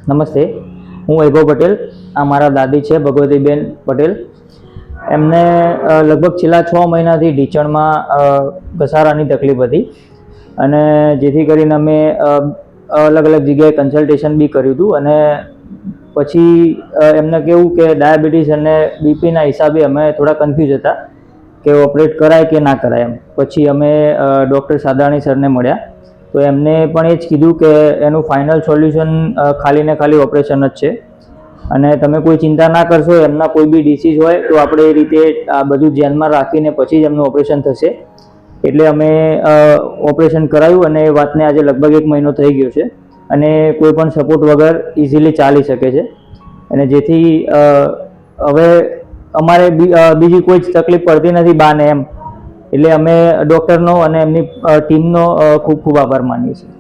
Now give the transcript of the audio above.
નમસ્તે, હું વૈભવ પટેલ. આ મારા દાદી છે ભગવતીબેન પટેલ. એમને લગભગ છેલ્લા 6 મહિનાથી ઢીંચણમાં ઘસારાની તકલીફ હતી અને જેથી કરીને અમે અલગ અલગ જગ્યાએ કન્સલ્ટેશન બી કર્યું હતું અને પછી એમને કેવું કે ડાયાબિટીસ અને બીપીના હિસાબે અમે થોડા કન્ફ્યુઝ હતા કે ઓપરેટ કરાય કે ના કરાય એમ. પછી અમે ડૉક્ટર સાદાણી સરને મળ્યા તો એમને પણ એ જ કીધું કે એનું ફાઇનલ સોલ્યુશન ખાલી ને ખાલી ઓપરેશન જ છે અને તમે કોઈ ચિંતા ના કરશો. એમના કોઈ બી ડિસીઝ હોય તો આપણે એ રીતે આ બધું ધ્યાનમાં રાખીને પછી જ એમનું ઓપરેશન થશે. એટલે અમે ઓપરેશન કરાવ્યું અને એ વાતને આજે લગભગ 1 મહિનો થઈ ગયો છે અને કોઈ પણ સપોર્ટ વગર ઇઝીલી ચાલી શકે છે અને જેથી હવે અમારે બીજી કોઈ જ તકલીફ પડતી નથી બાને એમ. એટલે અમે ડૉક્ટરનો અને એમની ટીમનો ખૂબ ખૂબ આભાર માનીએ છીએ.